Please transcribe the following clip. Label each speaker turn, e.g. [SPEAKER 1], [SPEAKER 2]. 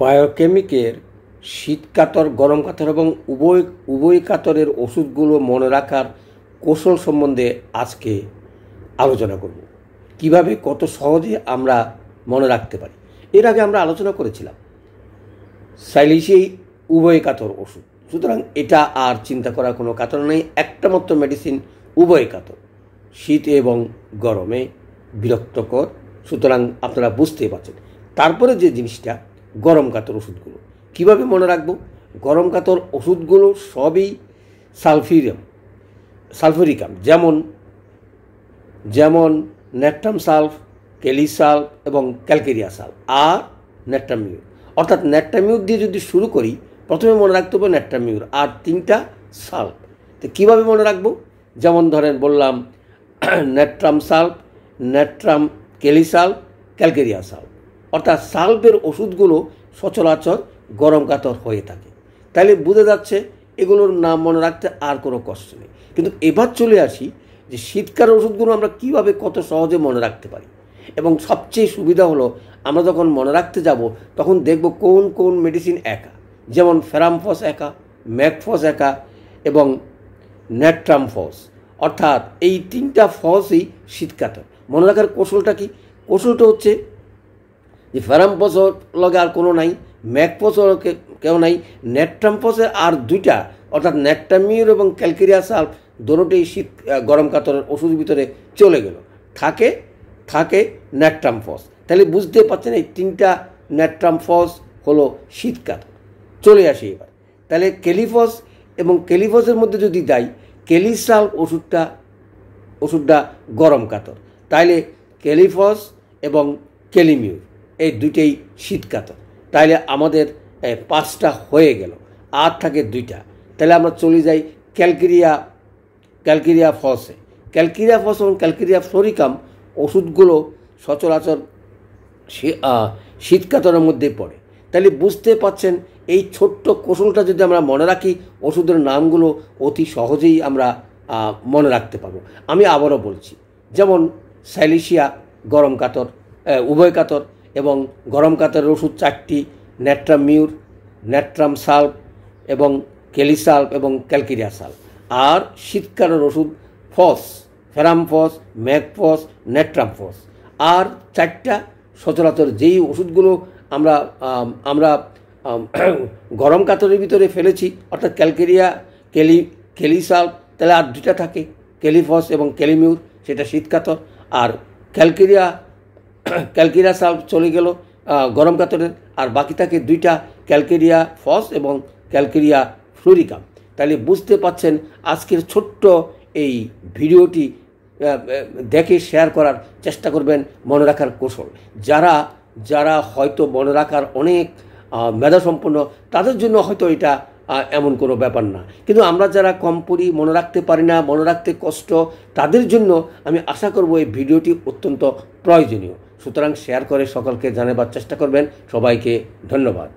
[SPEAKER 1] বায়োকেমিকের শীতকাতর, গরম কাতর এবং উভয় কাতরের ওষুধগুলো মনে রাখার কৌশল সম্বন্ধে আজকে আলোচনা করব। কিভাবে কত সহজে আমরা মনে রাখতে পারি। এর আগে আমরা আলোচনা করেছিলাম সাইলিসিয়াই উভয় কাতর ওষুধ, সুতরাং এটা আর চিন্তা করার কোনো কাতর নেই। একটা মাত্র মেডিসিন উভয় কাতর, শীত এবং গরমে বিরক্তকর, সুতরাং আপনারা বুঝতেই পারছেন। তারপরে যে জিনিসটা, গরম কাতর ওষুধগুলো কীভাবে মনে রাখবো। গরম কাতর ওষুধগুলো সবই সালফুরিকাম, যেমন ন্যাট্রাম সালফ, কেলি সালফ এবং ক্যালকেরিয়া সালফ, আর ন্যাট্রামিউর। অর্থাৎ ন্যাট্রামিউর দিয়ে যদি শুরু করি, প্রথমে মনে রাখতে হবে ন্যাট্রামিউর আর 3টা সালফ। তো কীভাবে মনে রাখবো, যেমন ধরেন বললাম ন্যাট্রাম সালফ, ন্যাট্রাম কেলি সালফ, ক্যালকেরিয়া সালফ। অর্থাৎ সালফের ওষুধগুলো সচরাচর গরম কাতর হয়ে থাকে। তাইলে বুঝে যাচ্ছে এগুলোর নাম মনে রাখতে আর কোনো কষ্ট নেই। কিন্তু এবার চলে আসি যে শীতকালের ওষুধগুলো আমরা কীভাবে কত সহজে মনে রাখতে পারি। এবং সবচেয়ে সুবিধা হলো আমরা যখন মনে রাখতে যাব তখন দেখব কোন কোন মেডিসিন একা, যেমন ফেরামফস একা, ম্যাকফস একা এবং ন্যাট্রামফস। অর্থাৎ এই 3টা ফসই শীতকাতর। মনে রাখার কৌশলটা কি? কৌশলটা হচ্ছে যে ফেরামফসের লগে আর কোনো নাই, ম্যাকফসের কেউ নাই, ন্যাট্রামফসের আর 2টা, অর্থাৎ ন্যাট্রামিউর এবং ক্যালকেরিয়া সালফ, দুটোই শীত গরম কাতরের ওষুধের ভিতরে চলে গেল, থাকে ন্যাট্রামফস। তাহলে বুঝতে পারছেন এই 3টা ন্যাট্রামফস হলো শীতকাতর। চলে আসি এবার, তাহলে কেলিফস এবং কেলিফসের মধ্যে যদি দেয় কেলি সালফ ওষুধটা গরম কাতর, তাইলে কেলিফস এবং কেলিমিউর এই 2টেই শীতকাতর। তাইলে আমাদের 5টা হয়ে গেল, আর থাকে 2টা। তাহলে আমরা চলে যাই ক্যালকেরিয়া ফসে। ক্যালকেরিয়া ফস এবং ক্যালকেরিয়া ফ্লোরিকাম ওষুধগুলো সচরাচর শীতকাতরের মধ্যে পড়ে। তাহলে বুঝতে পাচ্ছেন এই ছোট্ট কৌশলটা যদি আমরা মনে রাখি, ওষুধের নামগুলো অতি সহজেই আমরা মনে রাখতে পারবো। আমি আবারও বলছি, যেমন সাইলিসিয়া গরম কাতর, উভয় কাতর, এবং গরম কাতরের ওষুধ 4টি, ন্যাট্রামিউর, ন্যাট্রাম সালফ এবং কেলি সালফ এবং ক্যালকেরিয়া সালফ। আর শীতকালের ওষুধ ফস, ফেরামফস, ম্যাকফস, ন্যাট্রামফস। আর 4টা সচরাচর যেই ওষুধগুলো আমরা গরম কাতরের ভিতরে ফেলেছি, অর্থাৎ ক্যালকেরিয়া, কেলি সালফ, তাহলে আর 2টা থাকে, কেলিফস এবং কেলিমিউর, সেটা শীতকাতর। আর ক্যালকেরিয়া সালফ চলে গেল গরম কাতরের, আর বাকি থাকে 2টা, ক্যালকেরিয়া ফস এবং ক্যালকেরিয়া ফ্লোরিকাম। তাহলে বুঝতে পাচ্ছেন আজকের ছোট্ট এই ভিডিওটি দেখে শেয়ার করার চেষ্টা করবেন মনে রাখার কৌশল। যারা হয়তো মনে রাখার অনেক মেধাসম্পন্ন, তাদের জন্য হয়তো এটা এমন কোনো ব্যাপার না, কিন্তু আমরা যারা কম পড়ি, মনে রাখতে পারি না, মনে রাখতে কষ্ট, তাদের জন্য আমি আশা করব এই ভিডিওটি অত্যন্ত প্রয়োজনীয়। সুতরাং শেয়ার করে সকলকে জানাবার চেষ্টা করবেন। সবাইকে ধন্যবাদ।